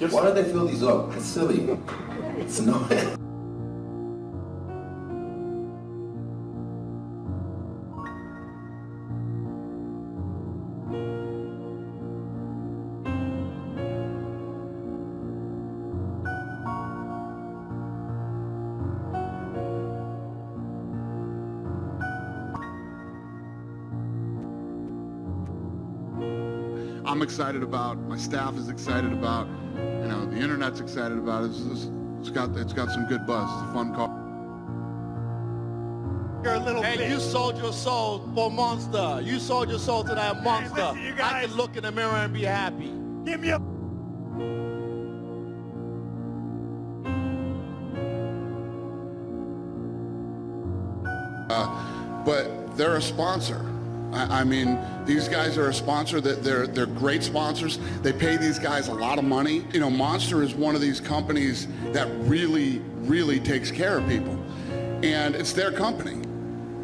Why do they fill these up? It's silly. It's annoying. I'm excited about, my staff is excited about, you know, the internet's excited about it. It's got some good buzz. It's a fun call. You're a little Hey, bitch. you sold your soul for Monster. You sold your soul to that monster. listen, you guys. I can look in the mirror and be happy. Give me a... But they're a sponsor. I mean, these guys are a sponsor. That they're great sponsors. They pay these guys a lot of money. You know, Monster is one of these companies that really takes care of people, and it's their company.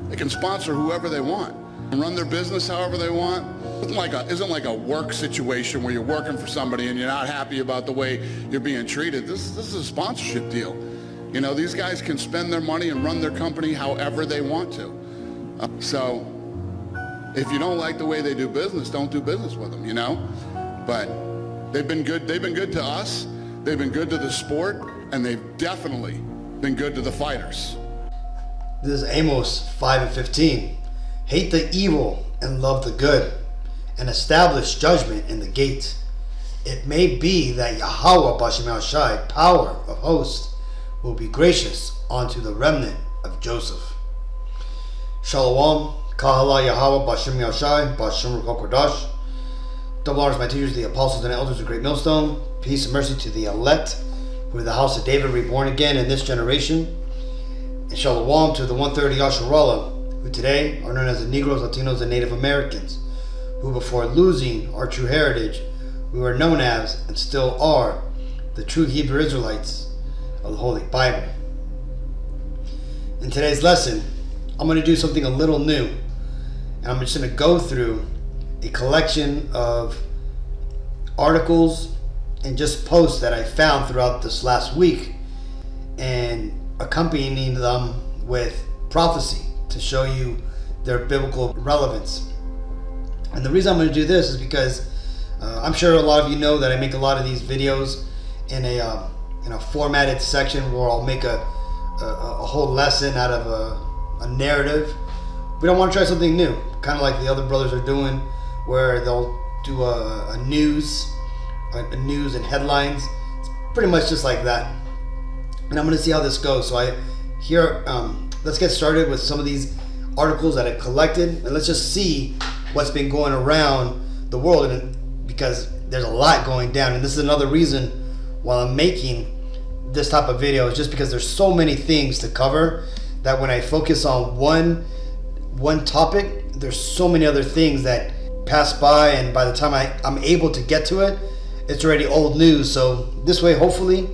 They can sponsor whoever they want and run their business however they want. Isn't like a work situation where you're working for somebody and you're not happy about the way you're being treated. This is a sponsorship deal. You know, these guys can spend their money and run their company however they want to. So if you don't like the way they do business, don't do business with them, you know? But they've been good to us, they've been good to the sport, and they've definitely been good to the fighters. This is Amos 5:15. Hate the evil and love the good, and establish judgment in the gate. It may be that Yahweh Bashem Shai, power of hosts, will be gracious unto the remnant of Joseph. Shalom, Kahala Yahweh Bashem Shai, Bashem Kodash. Double honors my teachers, the apostles and elders of Great Millstone. Peace and mercy to the elect, who are the house of David, reborn again in this generation. And Shalom to the 130 Yasharallah, who today are known as the Negroes, Latinos, and Native Americans, who before losing our true heritage, we were known as, and still are, the true Hebrew Israelites of the Holy Bible. In today's lesson, I'm going to do something a little new, and I'm just going to go through a collection of articles and just posts that I found throughout this last week, and accompanying them with prophecy to show you their biblical relevance. And the reason I'm going to do this is because I'm sure a lot of you know that I make a lot of these videos in a formatted section where I'll make a whole lesson out of a narrative. We don't want to try something new, kind of like the other brothers are doing, where they'll do a news and headlines. It's pretty much just like that. And I'm going to see how this goes. So let's get started with some of these articles that I collected, and let's just see what's been going around the world, and because there's a lot going down, and this is another reason why I'm making this type of video, is just because there's so many things to cover that when I focus on one topic, there's so many other things that pass by, and by the time I'm able to get to it, it's already old news. So this way, hopefully,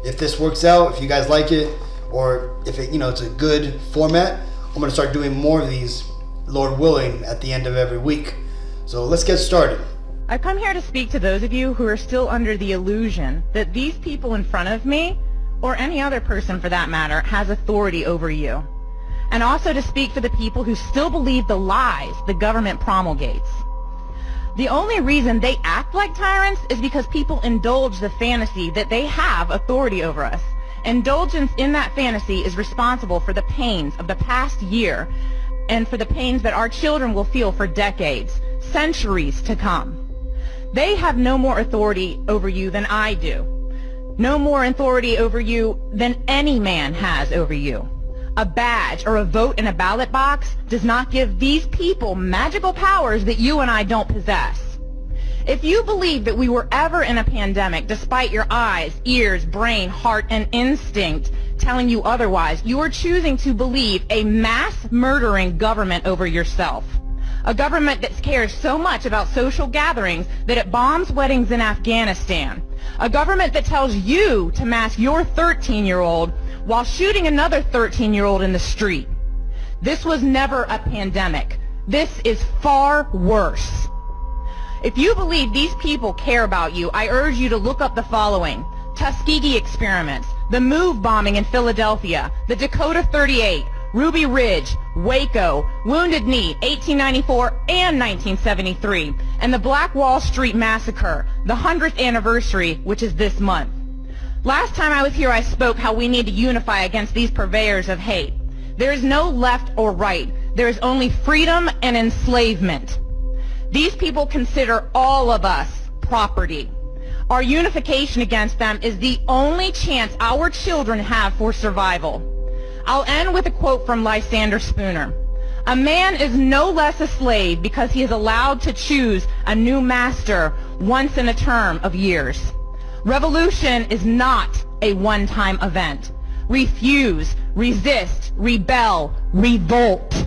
if this works out, if you guys like it, or if it's a good format, I'm going to start doing more of these, Lord willing, at the end of every week. So let's get started. I've come here to speak to those of you who are still under the illusion that these people in front of me, or any other person for that matter, has authority over you. And also to speak for the people who still believe the lies the government promulgates. The only reason they act like tyrants is because people indulge the fantasy that they have authority over us. Indulgence in that fantasy is responsible for the pains of the past year and for the pains that our children will feel for decades, centuries to come. They have no more authority over you than I do. No more authority over you than any man has over you. A badge or a vote in a ballot box does not give these people magical powers that you and I don't possess. If you believe that we were ever in a pandemic, despite your eyes, ears, brain, heart, and instinct telling you otherwise, you are choosing to believe a mass murdering government over yourself. A government that cares so much about social gatherings that it bombs weddings in Afghanistan. A government that tells you to mask your 13-year-old while shooting another 13-year-old in the street. This was never a pandemic. This is far worse. If you believe these people care about you, I urge you to look up the following: Tuskegee experiments, the MOVE bombing in Philadelphia, the Dakota 38, Ruby Ridge, Waco, Wounded Knee, 1894 and 1973, and the Black Wall Street Massacre, the 100th anniversary, which is this month. Last time I was here, I spoke how we need to unify against these purveyors of hate. There is no left or right. There is only freedom and enslavement. These people consider all of us property. Our unification against them is the only chance our children have for survival. I'll end with a quote from Lysander Spooner. A man is no less a slave because he is allowed to choose a new master once in a term of years. Revolution is not a one-time event. Refuse, resist, rebel, revolt.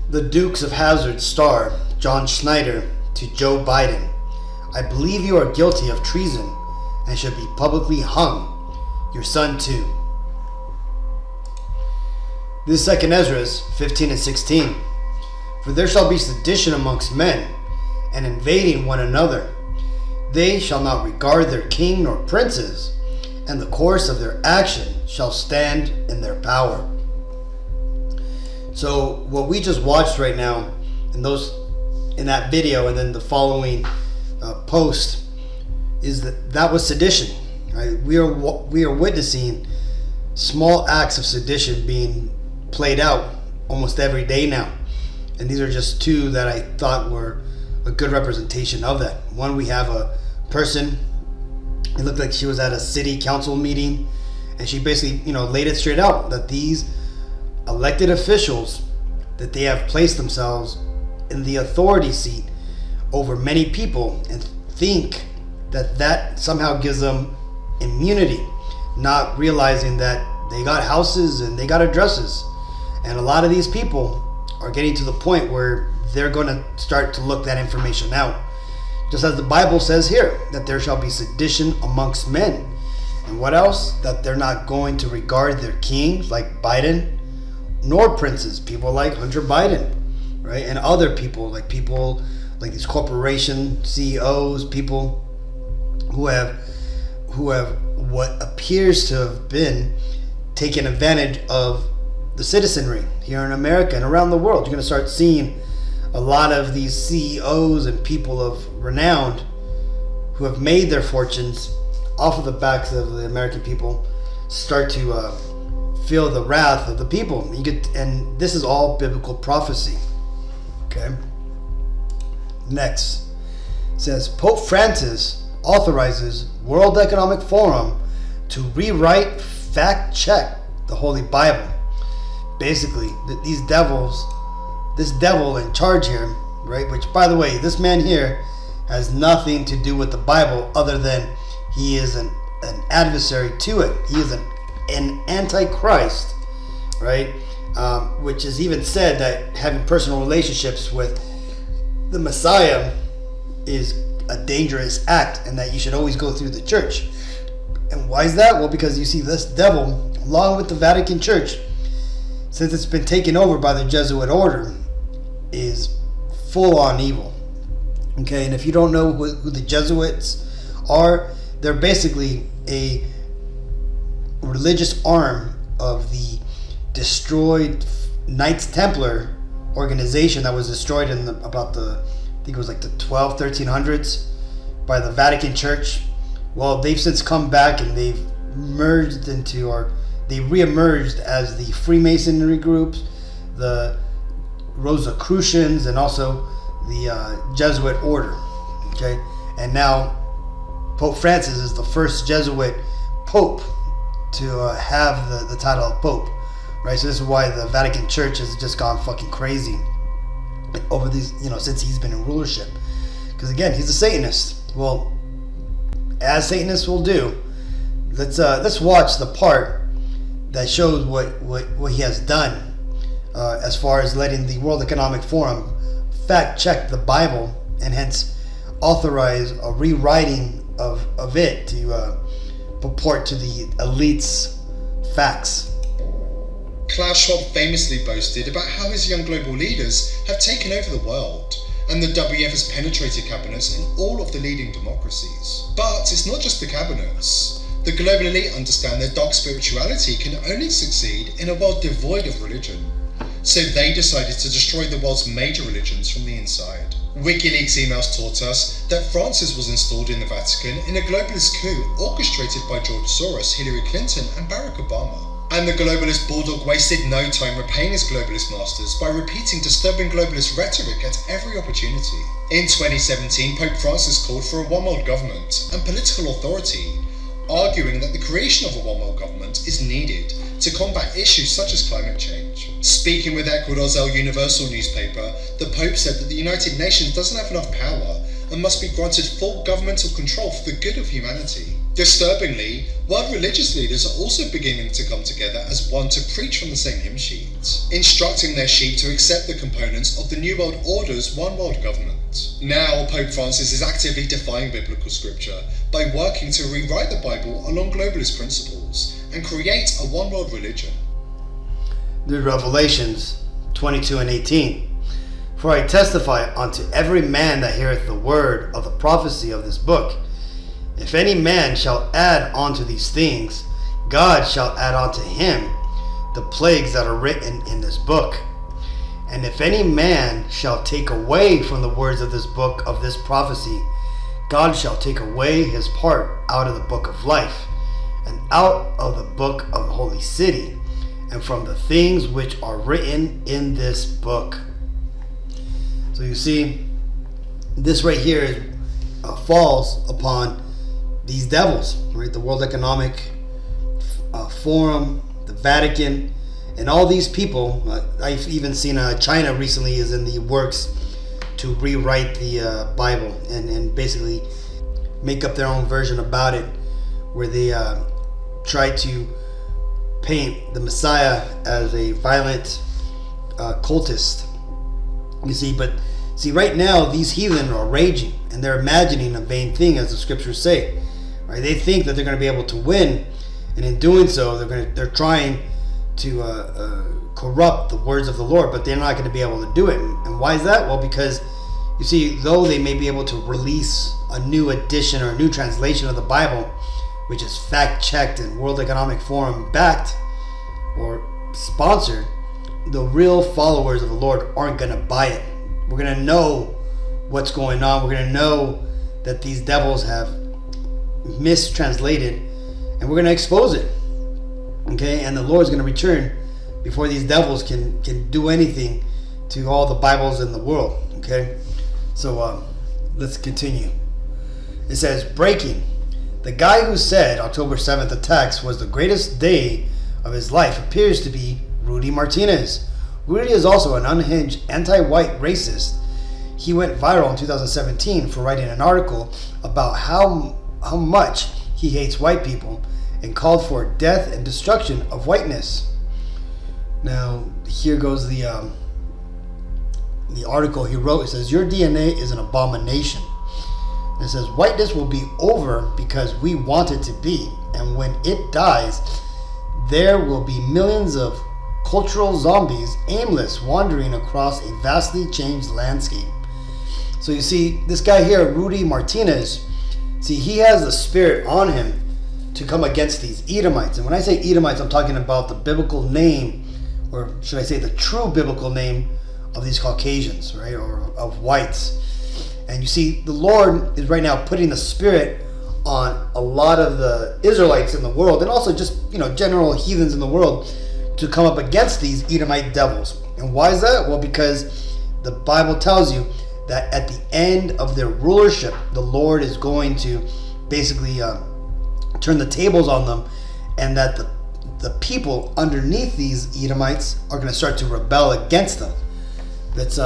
The Dukes of Hazzard star, John Schneider, to Joe Biden. I believe you are guilty of treason and should be publicly hung. Your son too. This is 2 Ezra 15 and 16. For there shall be sedition amongst men, and invading one another. They shall not regard their king nor princes, and the course of their action shall stand in their power. So what we just watched right now, in that video, and then the following post, is that was sedition. Right? We are witnessing small acts of sedition being played out almost every day now, and these are just two that I thought were a good representation of that. One, we have a person. It looked like she was at a city council meeting, and she basically, laid it straight out that these elected officials, that they have placed themselves in the authority seat over many people and think that somehow gives them immunity, not realizing that they got houses and they got addresses. And a lot of these people are getting to the point where they're going to start to look that information out. Just as the Bible says here, that there shall be sedition amongst men. And what else? That they're not going to regard their kings like Biden, nor princes, people like Hunter Biden, right? And other people like these corporation CEOs, people who have what appears to have been taking advantage of the citizenry here in America and around the world. You're going to start seeing a lot of these CEOs and people of renown who have made their fortunes off of the backs of the American people start to feel the wrath of the people. And this is all biblical prophecy. Okay. Next, it says Pope Francis authorizes World Economic Forum to rewrite, fact check the Holy Bible. Basically, this devil in charge here, right? Which, by the way, this man here has nothing to do with the Bible other than he is an adversary to it. He is an antichrist, right? Which is even said that having personal relationships with the Messiah is a dangerous act, and that you should always go through the church. And why is that? Well, because you see, this devil, along with the Vatican Church, since it's been taken over by the Jesuit order, is full on evil. Okay, and if you don't know who the Jesuits are, they're basically a religious arm of the destroyed Knights Templar organization that was destroyed in I think it was like the 1300s by the Vatican Church. Well, they've since come back and they've merged into, or they re-emerged as the Freemasonry groups, the Rosicrucians, and also the Jesuit order. Okay, and now Pope Francis is the first Jesuit pope to have the title of pope, right? So this is why the Vatican Church has just gone fucking crazy over these, since he's been in rulership. Because again, he's a Satanist. Well, as Satanists will do, let's watch the part that shows what he has done as far as letting the World Economic Forum fact check the Bible and hence authorize a rewriting of it to purport to the elites' facts. Klaus Schwab famously boasted about how his young global leaders have taken over the world, and the WEF has penetrated cabinets in all of the leading democracies. But it's not just the cabinets. The global elite understand that dark spirituality can only succeed in a world devoid of religion. So they decided to destroy the world's major religions from the inside. WikiLeaks emails taught us that Francis was installed in the Vatican in a globalist coup orchestrated by George Soros, Hillary Clinton and Barack Obama. And the globalist bulldog wasted no time repaying his globalist masters by repeating disturbing globalist rhetoric at every opportunity. In 2017, Pope Francis called for a one-world government and political authority, arguing that the creation of a one-world government is needed to combat issues such as climate change. Speaking with Ecuador's El Universal newspaper, the Pope said that the United Nations doesn't have enough power and must be granted full governmental control for the good of humanity. Disturbingly, world religious leaders are also beginning to come together as one to preach from the same hymn sheet, instructing their sheep to accept the components of the New World Order's one world government. Now, Pope Francis is actively defying biblical scripture by working to rewrite the Bible along globalist principles and create a one world religion. The Revelations 22 and 18. For I testify unto every man that heareth the word of the prophecy of this book. If any man shall add unto these things, God shall add unto him the plagues that are written in this book. And if any man shall take away from the words of this book of this prophecy, God shall take away his part out of the book of life, and out of the book of the holy city, and from the things which are written in this book. So you see, this right here falls upon these devils, right? The World Economic Forum, the Vatican, and all these people. I've even seen China recently is in the works to rewrite the Bible and basically make up their own version about it, where they try to paint the Messiah as a violent cultist. You see, but see, right now these heathen are raging and they're imagining a vain thing, as the scriptures say. Right? They think that they're going to be able to win, and in doing so, they're trying to corrupt the words of the Lord, but they're not going to be able to do it. And why is that? Well, because you see, though they may be able to release a new edition or a new translation of the Bible, which is fact-checked and World Economic Forum backed or sponsored, the real followers of the Lord aren't going to buy it. We're going to know what's going on. We're going to know that these devils have mistranslated, and we're going to expose it. Okay, and the Lord's going to return before these devils can do anything to all the Bibles in the world. Okay, so let's continue. It says, breaking. The guy who said October 7th attacks was the greatest day of his life appears to be Rudy Martinez. Rudy is also an unhinged anti-white racist. He went viral in 2017 for writing an article about how much he hates white people and called for death and destruction of whiteness. Now, here goes the article he wrote. It says, your DNA is an abomination. And it says, whiteness will be over because we want it to be. And when it dies, there will be millions of cultural zombies aimless wandering across a vastly changed landscape. So you see, this guy here, Rudy Martinez, see, he has the spirit on him to come against these Edomites. And when I say Edomites, I'm talking about the biblical name, or should I say the true biblical name of these Caucasians, right, or of whites. And you see, the Lord is right now putting the spirit on a lot of the Israelites in the world, and also just, general heathens in the world, to come up against these Edomite devils. And why is that? Well, because the Bible tells you that at the end of their rulership, the Lord is going to basically turn the tables on them, and that the people underneath these Edomites are going to start to rebel against them. Let's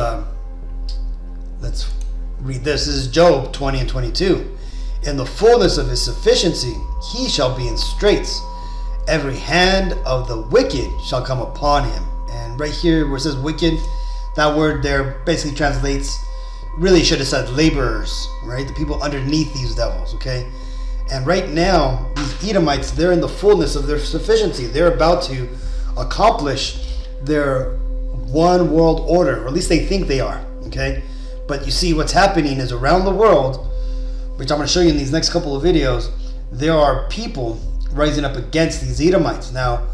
read this. This is Job 20 and 22. In the fullness of his sufficiency, he shall be in straits. Every hand of the wicked shall come upon him. And right here where it says wicked, that word there basically translates, really should have said laborers, right? The people underneath these devils, okay? And right now, these Edomites, they're in the fullness of their sufficiency. They're about to accomplish their one world order, or at least they think they are, okay? But you see what's happening is around the world, which I'm going to show you in these next couple of videos, there are people rising up against these Edomites. Now,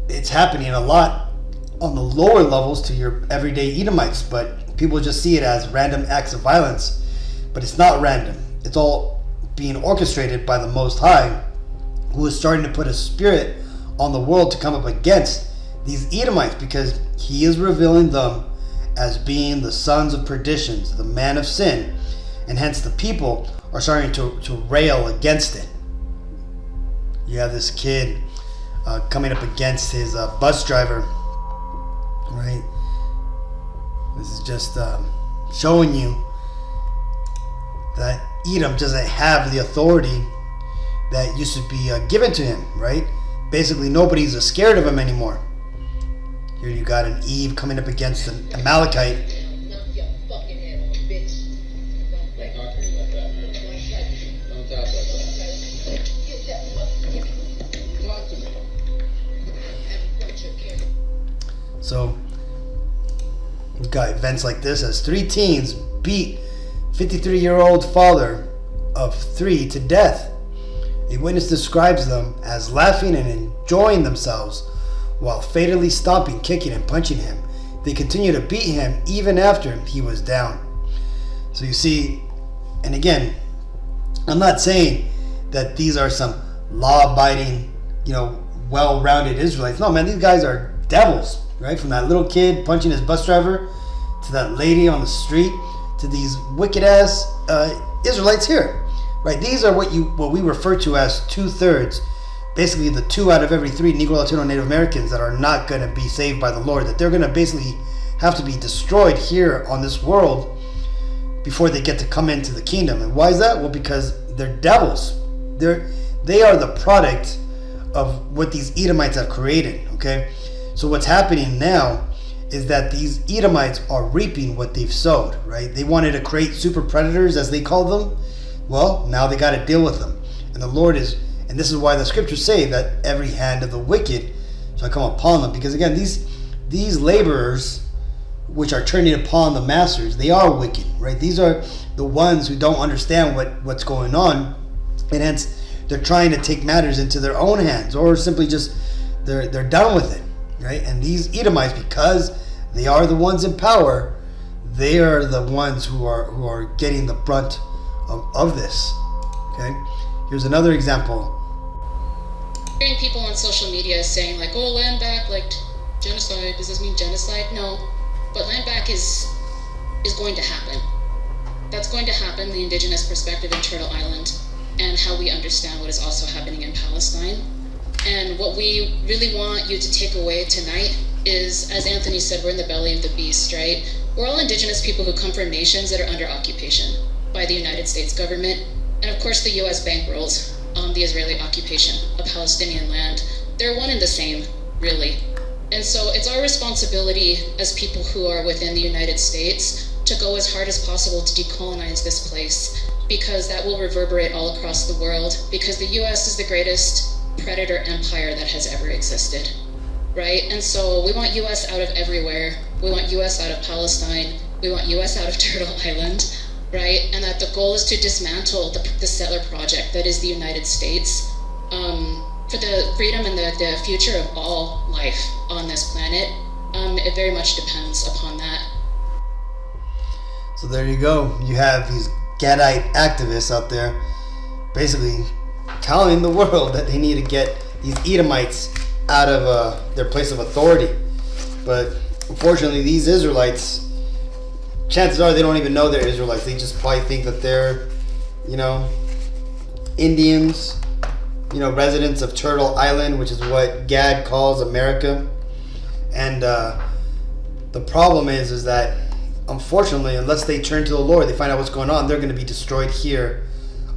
it's happening a lot on the lower levels to your everyday Edomites, but people just see it as random acts of violence. But it's not random. It's all being orchestrated by the Most High, who is starting to put a spirit on the world to come up against these Edomites, because he is revealing them as being the sons of perditions, the man of sin, and hence the people are starting to rail against it. You have this kid coming up against his bus driver, right? This is just showing you that Edom doesn't have the authority that used to be given to him, right? Basically, nobody's scared of him anymore. Here you got an Eve coming up against an Amalekite. So, we've got events like this as 3 teens beat 53-year-old father of 3 to death. A witness describes them as laughing and enjoying themselves while fatally stomping, kicking, and punching him. They continue to beat him even after he was down. So you see, and again, I'm not saying that these are some law-abiding, well-rounded Israelites. No, man, these guys are devils, right? From that little kid punching his bus driver to that lady on the street to these wicked-ass Israelites here, right? These are what we refer to as 2/3. Basically, the 2 out of every 3 Negro, Latino, Native Americans that are not going to be saved by the Lord, that they're going to basically have to be destroyed here on this world before they get to come into the kingdom. And why is that? Well, because they're devils. They are the product of what these Edomites have created, okay? So what's happening now is that these Edomites are reaping what they've sowed, right? They wanted to create super predators, as they call them. Well, now they got to deal with them. And the Lord is... And this is why the scriptures say that every hand of the wicked shall come upon them. Because again, these laborers, which are turning upon the masters, they are wicked, right? These are the ones who don't understand what's going on. And hence, they're trying to take matters into their own hands. Or simply just, they're done with it, right? And these Edomites, because they are the ones in power, they are the ones who are getting the brunt of this, okay? Here's another example. Hearing people on social media saying like, oh, land back, like genocide, does this mean genocide? No, but land back is going to happen. That's going to happen, the indigenous perspective in Turtle Island, and how we understand what is also happening in Palestine. And what we really want you to take away tonight is, as Anthony said, we're in the belly of the beast, right? We're all indigenous people who come from nations that are under occupation by the United States government. And of course the US bankrolls the Israeli occupation of Palestinian land. They're one and the same, really. And so it's our responsibility as people who are within the United States to go as hard as possible to decolonize this place, because that will reverberate all across the world, because the US is the greatest predator empire that has ever existed, right? And so we want US out of everywhere. We want US out of Palestine. We want US out of Turtle Island, right? And that the goal is to dismantle the settler project that is the United States, for the freedom and the future of all life on this planet. It very much depends upon that. So there you go. You have these Gadite activists out there basically telling the world that they need to get these Edomites out of their place of authority. But unfortunately, these Israelites, chances are they don't even know they're Israelites. They just probably think that they're, Indians, residents of Turtle Island, which is what Gad calls America. And the problem is that, unfortunately, unless they turn to the Lord, they find out what's going on, they're going to be destroyed here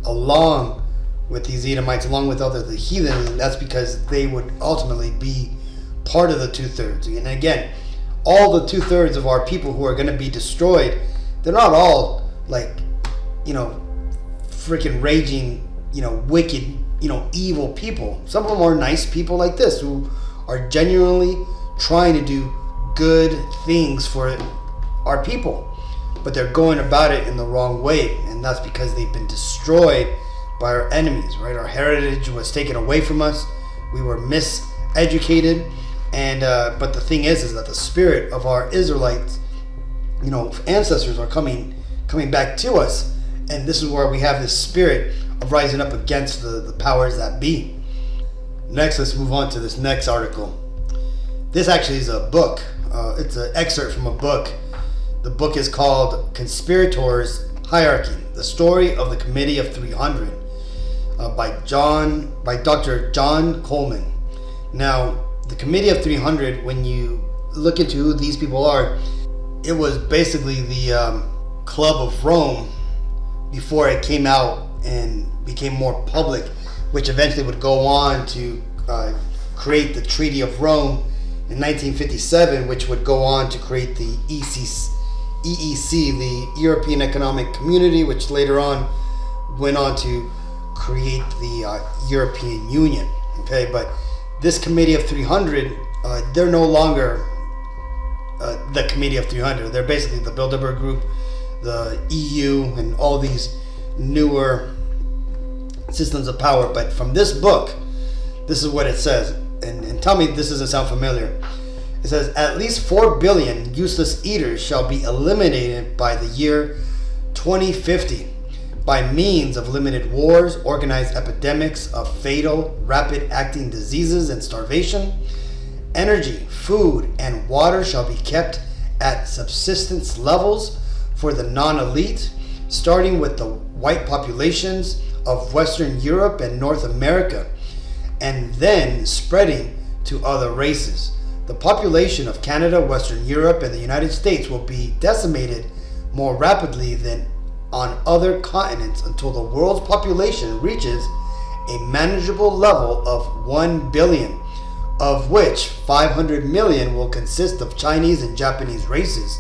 along with these Edomites, along with the heathen. And that's because they would ultimately be part of the 2/3. And again, all the 2/3 of our people who are going to be destroyed, they're not all freaking raging, wicked, evil people. Some of them are nice people like this who are genuinely trying to do good things for our people, but they're going about it in the wrong way, and that's because they've been destroyed by our enemies, right? Our heritage was taken away from us. We were miseducated, and but the thing is that the spirit of our Israelites, ancestors are coming back to us, and this is where we have this spirit of rising up against the powers that be. Next, let's move on to this next article. This actually is a book. It's an excerpt from a book. The book is called Conspirators' Hierarchy: The Story of the Committee of 300 by Dr. John Coleman. Now, the Committee of 300, when you look into who these people are, it was basically the Club of Rome before it came out and became more public, which eventually would go on to create the Treaty of Rome in 1957, which would go on to create the EEC, the European Economic Community, which later on went on to create the European Union. Okay, but this Committee of 300, they're no longer the Committee of 300. They're basically the Bilderberg Group, the EU, and all these newer systems of power. But from this book, this is what it says, and tell me if this doesn't sound familiar. It says, at least 4 billion useless eaters shall be eliminated by the year 2050 by means of limited wars, organized epidemics of fatal, rapid-acting diseases and starvation. Energy, food, and water shall be kept at subsistence levels for the non-elite, starting with the white populations of Western Europe and North America, and then spreading to other races. The population of Canada, Western Europe, and the United States will be decimated more rapidly than on other continents until the world's population reaches a manageable level of 1 billion, of which 500 million will consist of Chinese and Japanese races,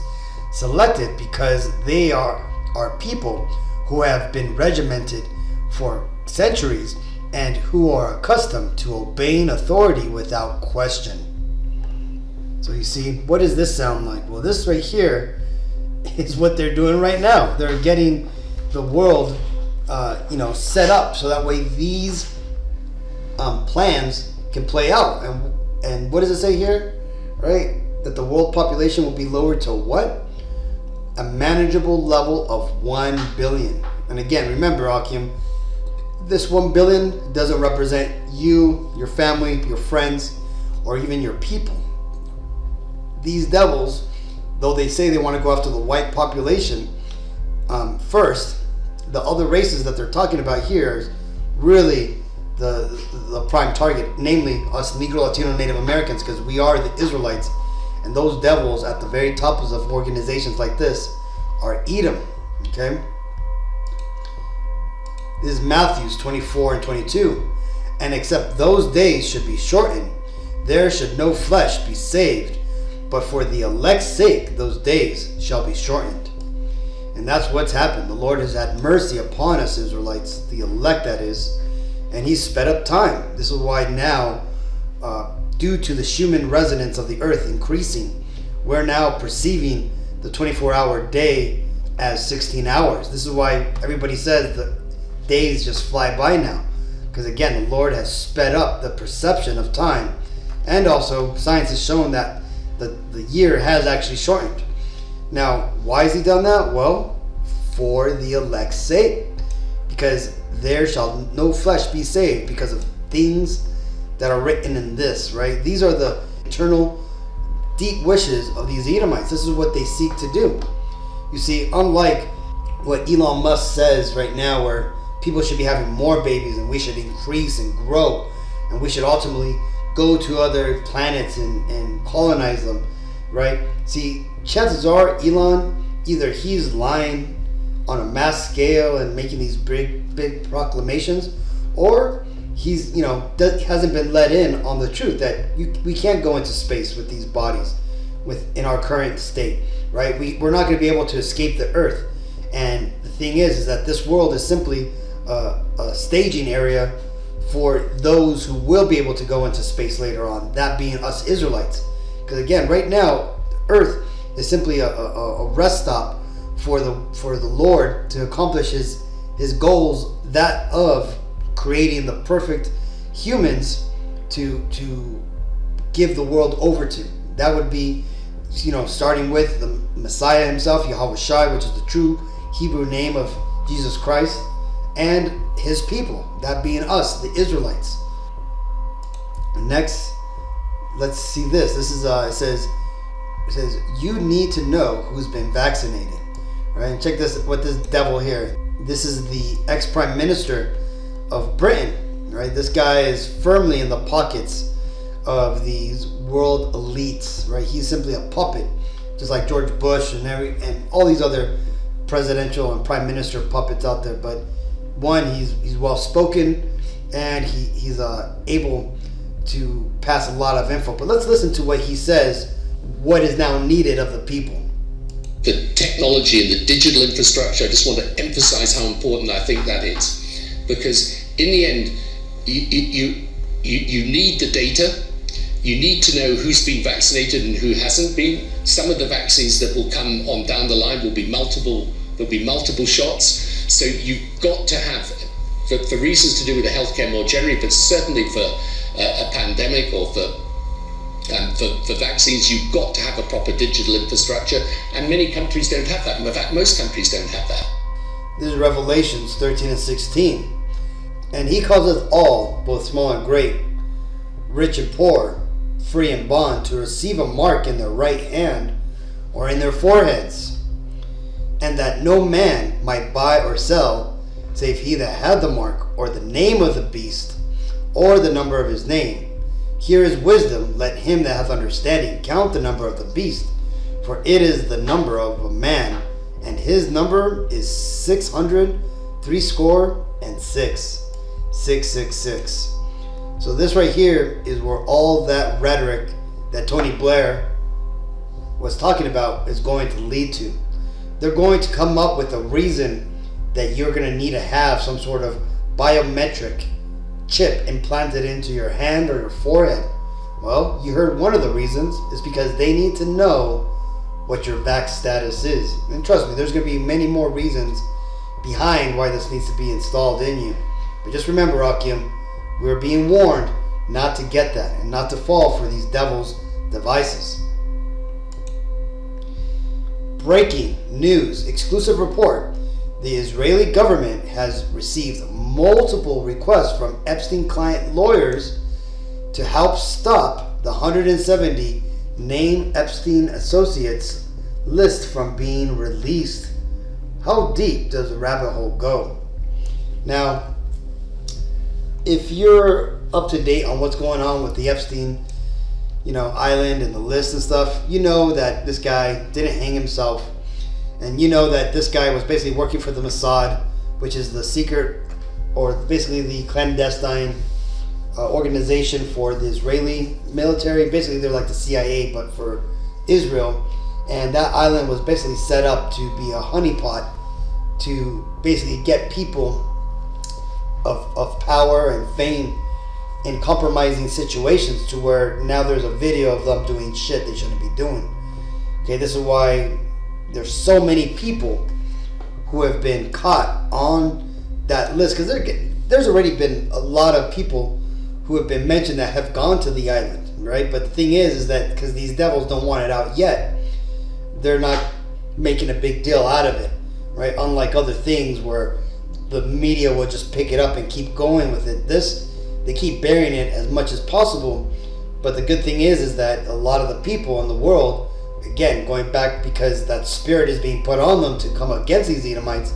selected because they are people who have been regimented for centuries and who are accustomed to obeying authority without question. So you see, what does this sound like? Well, this right here is what they're doing right now. They're getting the world, set up so that way these plans can play out. And what does it say here? Right? That the world population will be lowered to what? A manageable level of 1 billion. And again, remember, Akim, this 1 billion doesn't represent you, your family, your friends, or even your people. These devils, though they say they want to go after the white population first, the other races that they're talking about here is really the prime target, namely us Negro, Latino, Native Americans, because we are the Israelites, and those devils at the very tops of organizations like this are Edom. Okay, this is Matthews 24 and 22. And except those days should be shortened, there should no flesh be saved, but for the elect's sake those days shall be shortened. And that's what's happened. The Lord has had mercy upon us Israelites, the elect that is, and He's sped up time. This is why now, due to the human resonance of the earth increasing, we're now perceiving the 24-hour day as 16 hours. This is why everybody says the days just fly by now, because again, the Lord has sped up the perception of time, and also science has shown that the year has actually shortened. Now, why has He done that? Well, for the elect's sake, because there shall no flesh be saved because of things that are written in this, right? These are the eternal deep wishes of these Edomites. This is what they seek to do. You see, unlike what Elon Musk says right now, where people should be having more babies and we should increase and grow, and we should ultimately go to other planets and colonize them, right? See, chances are Elon, either he's lying on a mass scale and making these big proclamations, or he's hasn't been let in on the truth that we can't go into space with these bodies in our current state, right? We're not going to be able to escape the earth. And the thing is that this world is simply a staging area for those who will be able to go into space later on, that being us Israelites. Because again, right now, Earth is simply a rest stop for the Lord to accomplish his goals, that of creating the perfect humans to give the world over to. That would be, starting with the Messiah himself, Yahweh Shai, which is the true Hebrew name of Jesus Christ, and his people, that being us, the Israelites. Next, let's see this. This is it says you need to know who's been vaccinated, right? And check this, what this devil here. This is the ex-prime minister of Britain, right? This guy is firmly in the pockets of these world elites, right? He's simply a puppet, just like George Bush and all these other presidential and prime minister puppets out there. But one, he's well spoken, and he's able to pass a lot of info. But let's listen to what he says, what is now needed of the people. The technology and the digital infrastructure, I just want to emphasize how important I think that is, because in the end, you need the data. You need to know who's been vaccinated and who hasn't been. Some of the vaccines that will come on down the line will be multiple. There'll be multiple shots. So you've got to have, for reasons to do with the healthcare more generally, but certainly for a pandemic or for vaccines, you've got to have a proper digital infrastructure, and many countries don't have that. In fact, most countries don't have that. This is Revelations 13 and 16. And he causeth all, both small and great, rich and poor, free and bond, to receive a mark in their right hand or in their foreheads, and that no man might buy or sell, save he that had the mark, or the name of the beast, or the number of his name. Here is wisdom. Let him that hath understanding count the number of the beast, for it is the number of a man, and his number is 666. 666. So this right here is where all that rhetoric that Tony Blair was talking about is going to lead to. They're going to come up with a reason that you're going to need to have some sort of biometric chip implanted into your hand or your forehead. Well, you heard one of the reasons is because they need to know what your vax status is. And trust me, there's going to be many more reasons behind why this needs to be installed in you. But just remember, Akim, we're being warned not to get that and not to fall for these devil's devices. Breaking news, exclusive report. The Israeli government has received multiple requests from Epstein client lawyers to help stop the 170 named Epstein associates list from being released. How deep does the rabbit hole go? Now, if you're up to date on what's going on with the Epstein, island and the list and stuff, you know that this guy didn't hang himself, and you know that this guy was basically working for the Mossad, which is the secret, or basically the clandestine organization for the Israeli military. Basically, they're like the CIA, but for Israel. And that island was basically set up to be a honeypot to basically get people of power and fame in compromising situations, to where now there's a video of them doing shit they shouldn't be doing. Okay, this is why there's so many people who have been caught on that list, because there's already been a lot of people who have been mentioned that have gone to the island, right? But the thing is that because these devils don't want it out yet, they're not making a big deal out of it, right? Unlike other things where the media will just pick it up and keep going with it. They keep burying it as much as possible. But the good thing is that a lot of the people in the world, again, going back because that spirit is being put on them to come against these Edomites,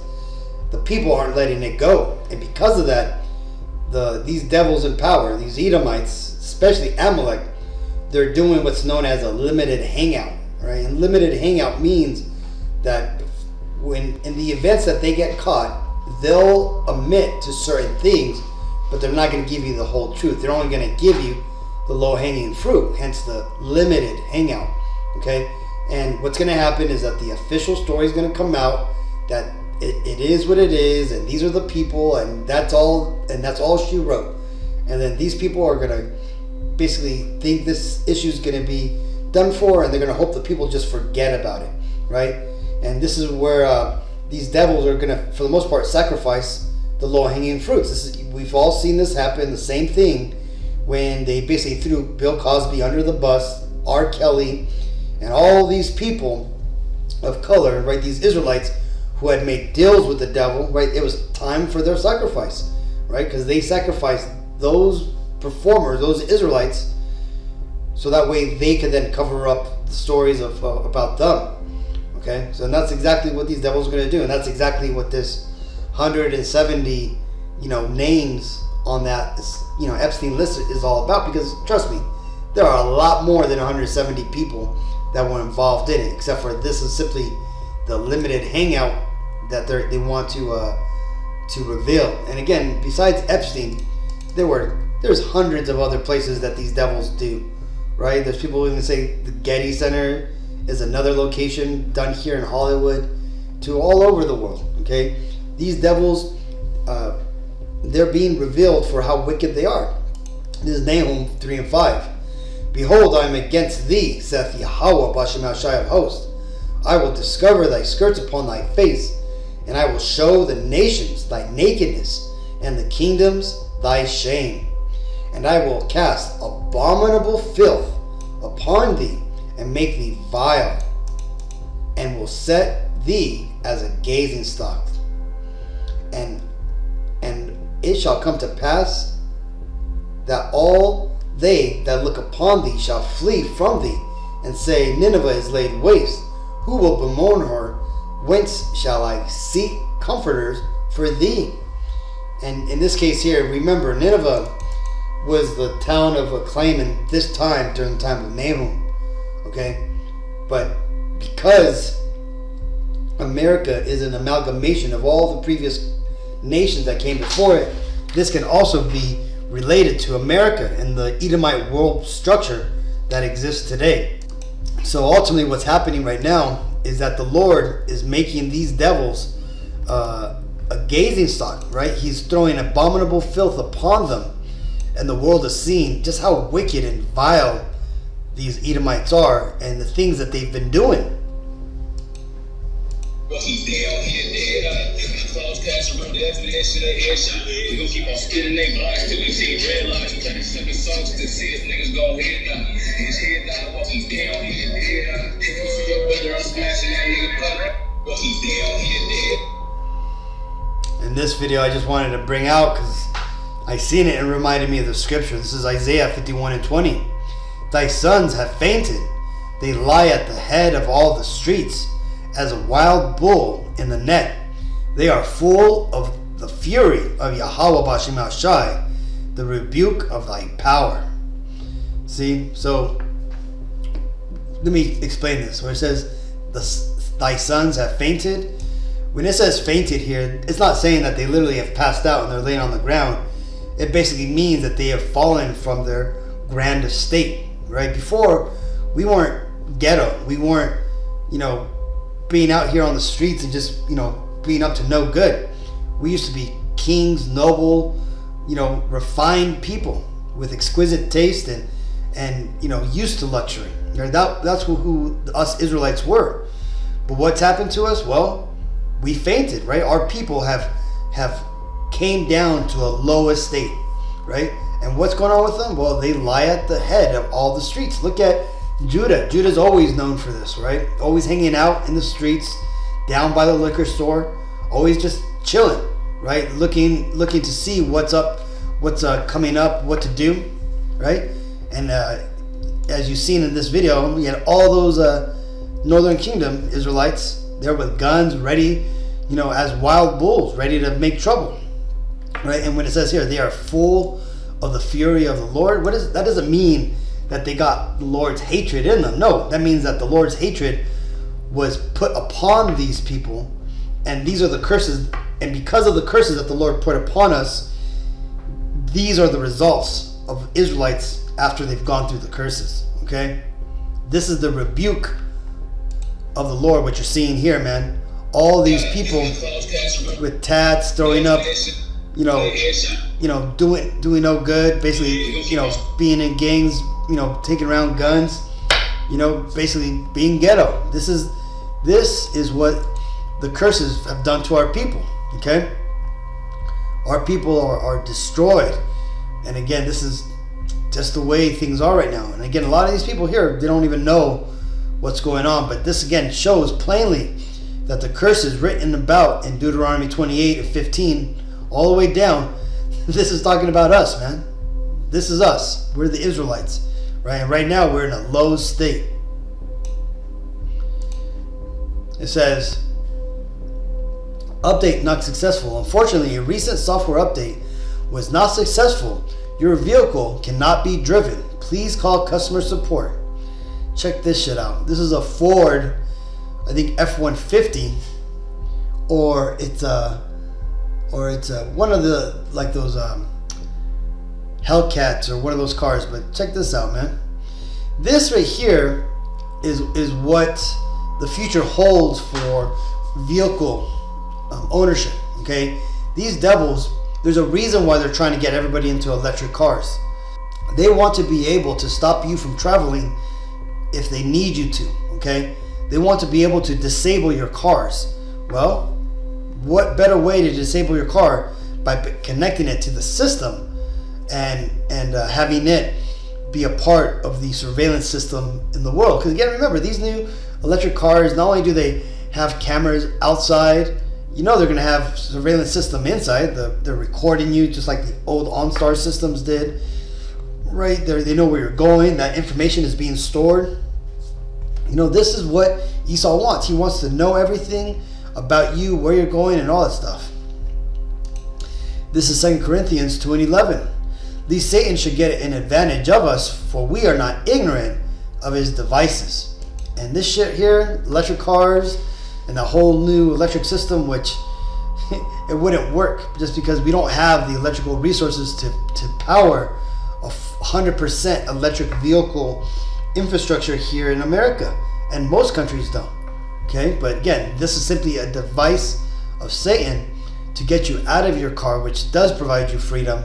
the people aren't letting it go. And because of that, these devils in power, these Edomites, especially Amalek, they're doing what's known as a limited hangout, right? And limited hangout means that when in the events that they get caught, they'll admit to certain things, but they're not going to give you the whole truth. They're only going to give you the low-hanging fruit, hence the limited hangout, okay? And what's going to happen is that the official story is going to come out that it is what it is, and these are the people, and that's all she wrote. And then these people are going to basically think this issue is going to be done for, and they're going to hope that people just forget about it, right? And this is where these devils are going to, for the most part, sacrifice the low-hanging fruits. We've all seen this happen, the same thing, when they basically threw Bill Cosby under the bus, R. Kelly, and all these people of color, right, these Israelites who had made deals with the devil, right? It was time for their sacrifice, right? Because they sacrificed those performers, those Israelites, so that way they could then cover up the stories of about them. Okay, so that's exactly what these devils are going to do, and that's exactly what this 170, names on that, Epstein list is all about. Because trust me, there are a lot more than 170 people that were involved in it. Except for this is simply the limited hangout that they want to reveal. And again, besides Epstein, there's hundreds of other places that these devils do. Right? There's people who even say the Getty Center is another location done here in Hollywood, to all over the world. Okay, these devils, they're being revealed for how wicked they are. This is Nahum 3:5. Behold, I am against thee, saith Yahweh Bashem Shai of hosts. I will discover thy skirts upon thy face, and I will show the nations thy nakedness, and the kingdoms thy shame. And I will cast abominable filth upon thee, and make thee vile, and will set thee as a gazing stock. And it shall come to pass that all they that look upon thee shall flee from thee, and say, Nineveh is laid waste. Who will bemoan her? Whence shall I seek comforters for thee? And in this case here, remember, Nineveh was the town of acclaim in this time, during the time of Nahum. Okay, but because America is an amalgamation of all the previous nations that came before it, this can also be related to America and the Edomite world structure that exists today. So ultimately what's happening right now is that the Lord is making these devils a gazing stock, right? He's throwing abominable filth upon them, and the world is seeing just how wicked and vile these Edomites are and the things that they've been doing. Well, he's down here, dead. Close cash around the definition of headshot. We gon' keep on spitting they blocks till we see red lights. We turn sucking songs to see his niggas go head down. His head down, well, he's down here, dead. If you see your brother, I'm smashing that nigga butter. Well, he's down here, dead. In this video, I just wanted to bring out, because I seen it and it reminded me of the scripture. This is Isaiah 51:20. Thy sons have fainted. They lie at the head of all the streets, as a wild bull in the net. They are full of the fury of Yahweh Bashem Shai, the rebuke of thy power. See, so let me explain this. Where it says, thy sons have fainted. When it says fainted here, it's not saying that they literally have passed out and they're laying on the ground. It basically means that they have fallen from their grand estate, right? Before, we weren't ghetto. We weren't, being out here on the streets and just, being up to no good. We used to be kings, noble, refined people with exquisite taste and used to luxury. That's who us Israelites were. But what's happened to us? Well, we fainted, right? Our people have came down to a low estate, right? And what's going on with them? Well, they lie at the head of all the streets. Look at Judah. Judah's always known for this, right? Always hanging out in the streets, down by the liquor store, always just chilling, right? Looking to see what's up, what's coming up, what to do, right? And as you've seen in this video, we had all those Northern Kingdom Israelites there with guns, ready, as wild bulls, ready to make trouble, right? And when it says here, they are full of the fury of the Lord, that doesn't mean that they got the Lord's hatred in them. No, that means that the Lord's hatred was put upon these people, and these are the curses. And because of the curses that the Lord put upon us, these are the results of Israelites after they've gone through the curses. Okay, this is the rebuke of the Lord, what you're seeing here, man. All these people with tats throwing up, doing no good, basically, being in gangs, taking around guns, basically being ghetto. This is what the curses have done to our people. Okay, our people are destroyed, and again, this is just the way things are right now. And again, a lot of these people here, they don't even know what's going on. But this again shows plainly that the curses written about in Deuteronomy 28 and 15 all the way down, this is talking about us, man. This is us. We're the Israelites, right? And right now we're in a low state. It says, update not successful. Unfortunately, a recent software update was not successful. Your vehicle cannot be driven. Please call customer support. Check this shit out. This is a Ford, I think F-150, or it's one of the, like those Hellcats or one of those cars. But check this out, man. This right here is what the future holds for vehicle ownership. Okay, these devils, there's a reason why they're trying to get everybody into electric cars. They want to be able to stop you from traveling if they need you to. Okay, they want to be able to disable your cars. Well, what better way to disable your car by connecting it to the system and having it be a part of the surveillance system in the world? Because again, remember, these new electric cars, not only do they have cameras outside, they're going to have surveillance system inside. They're recording you just like the old OnStar systems did. Right there, they know where you're going. That information is being stored. This is what Esau wants. He wants to know everything about you, where you're going, and all that stuff. This is 2 Corinthians 2:11. These Satan should get an advantage of us, for we are not ignorant of his devices. And this shit here, electric cars, and the whole new electric system, which it wouldn't work just because we don't have the electrical resources to power a 100% electric vehicle infrastructure here in America, and most countries don't. Okay, but again, this is simply a device of Satan to get you out of your car, which does provide you freedom,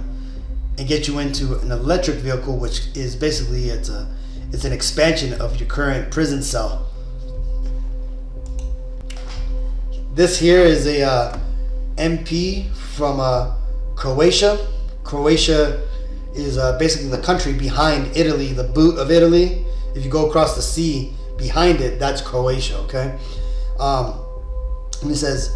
and get you into an electric vehicle, which is basically it's an expansion of your current prison cell. This here is a MP from Croatia. Croatia is basically the country behind Italy, the boot of Italy. If you go across the sea behind it, that's Croatia. Okay, and it says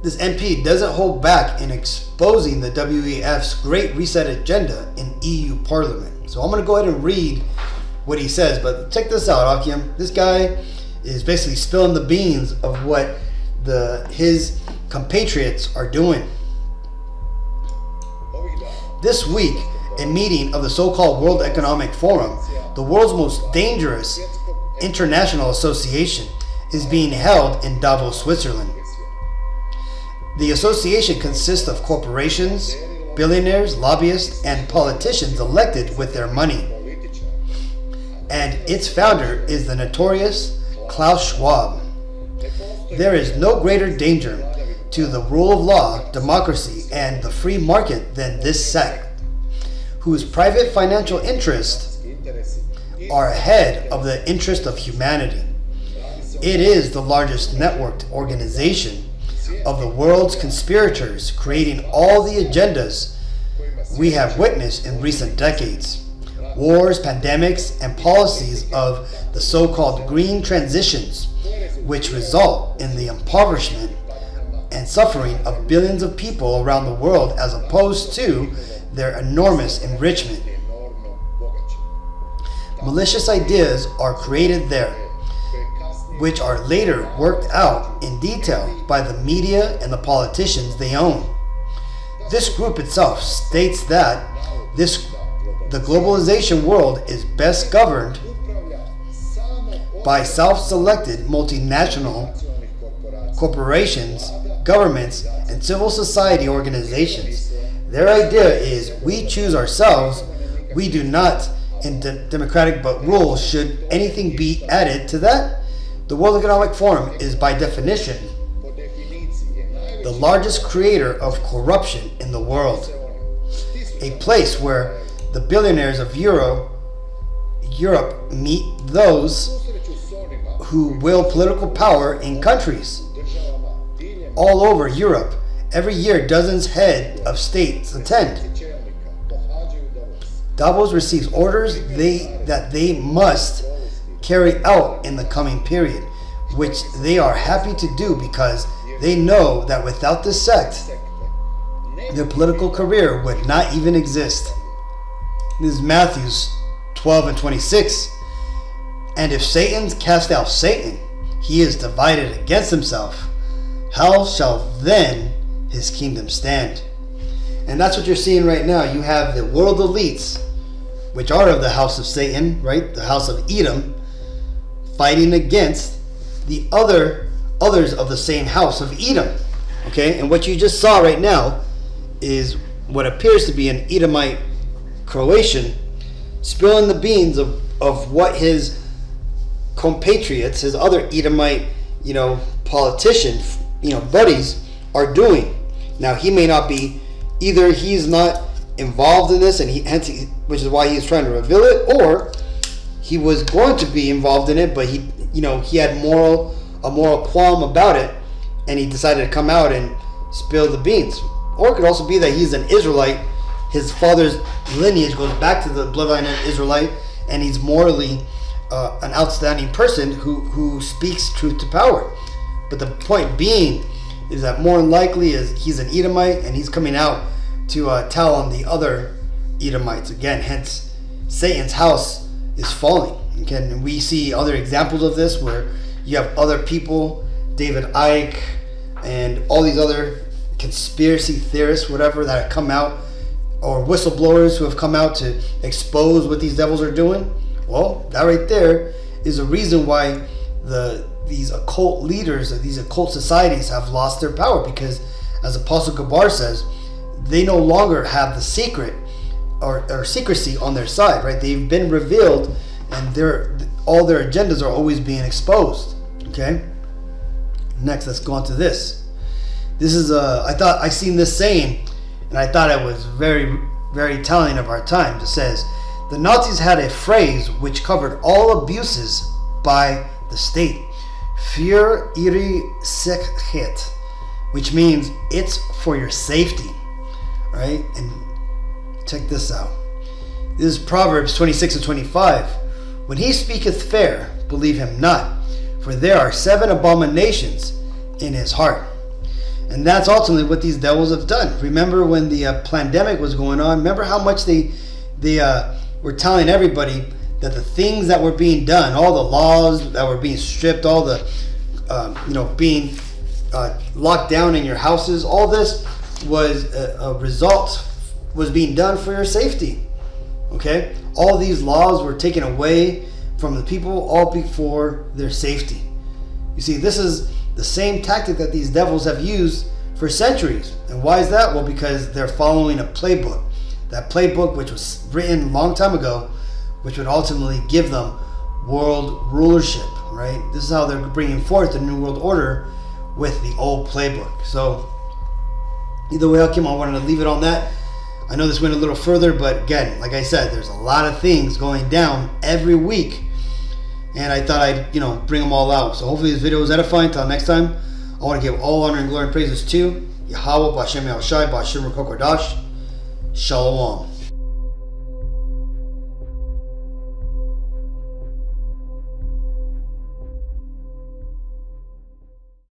this MP doesn't hold back in exposing the WEF's Great Reset agenda in EU Parliament. So I'm going to go ahead and read what he says, but check this out, Akim. This guy is basically spilling the beans of what his compatriots are doing. This week, a meeting of the so-called World Economic Forum, the world's most dangerous international association, is being held in Davos, Switzerland. The association consists of corporations, billionaires, lobbyists, and politicians elected with their money. And its founder is the notorious Klaus Schwab. There is no greater danger to the rule of law, democracy, and the free market than this sect, whose private financial interests are ahead of the interest of humanity. It is the largest networked organization of the world's conspirators, creating all the agendas we have witnessed in recent decades. Wars, pandemics, and policies of the so-called green transitions, which result in the impoverishment and suffering of billions of people around the world, as opposed to their enormous enrichment. Malicious ideas are created there, which are later worked out in detail by the media and the politicians they own. This group itself states that the globalization world is best governed by self-selected multinational corporations, governments, and civil society organizations. Their idea is we choose ourselves, we do not in democratic but rules. Should anything be added to that? The World Economic Forum is by definition the largest creator of corruption in the world. a place where the billionaires of Europe meet those who wield political power in countries all over Europe. Every year, dozens head of states attend. Davos receives orders that they must carry out in the coming period, which they are happy to do because they know that without this sect, their political career would not even exist. This is Matthew 12 and 26. And if Satan cast out Satan, he is divided against himself. How shall then his kingdom stand? And that's what you're seeing right now. You have the world elites, which are of the house of Satan, right? The house of Edom, fighting against the others of the same house of Edom. Okay? And what you just saw right now is what appears to be an Edomite Croatian spilling the beans of what his compatriots, his other Edomite, politician, buddies are doing. Now he may not be, either he's not involved in this, and which is why he's trying to reveal it, or he was going to be involved in it, but he had a moral qualm about it, and he decided to come out and spill the beans. Or it could also be that he's an Israelite. His father's lineage goes back to the bloodline of Israelite, and he's morally an outstanding person who speaks truth to power. But the point being is that more than likely he's an Edomite, and he's coming out to tell on the other Edomites. Again, hence Satan's house is falling. Okay? And we see other examples of this where you have other people, David Icke, and all these other conspiracy theorists, whatever, that have come out, or whistleblowers who have come out to expose what these devils are doing. Well, that right there is a reason why these occult leaders of these occult societies have lost their power, because, as Apostle Gabar says, they no longer have the secret or secrecy on their side, right? They've been revealed, and all their agendas are always being exposed. Okay. Next, let's go on to this. This is I seen this saying, and I thought it was very, very telling of our times. It says, the Nazis had a phrase which covered all abuses by the state. Für ihre Sicherheit, which means it's for your safety. Right? And check this out. This is Proverbs 26 and 25. When he speaketh fair, believe him not, for there are 7 abominations in his heart. And that's ultimately what these devils have done. Remember when the pandemic was going on? Remember how much they were telling everybody that the things that were being done, all the laws that were being stripped, all the being locked down in your houses, all this was a result, was being done for your safety. Okay? All these laws were taken away from the people, all before their safety. You see, this is the same tactic that these devils have used for centuries. And why is that? Well, because they're following a playbook. That playbook, which was written a long time ago, which would ultimately give them world rulership, right? This is how they're bringing forth the New World Order with the old playbook. So either way, I wanted to leave it on that. I know this went a little further, but again, like I said, there's a lot of things going down every week, and I thought I'd bring them all out. So hopefully this video was edifying. Until next time, I want to give all honor and glory and praises to Yahweh, B'Hashem Yahushai, B'Hashem Ruach HaKodesh. Shalom.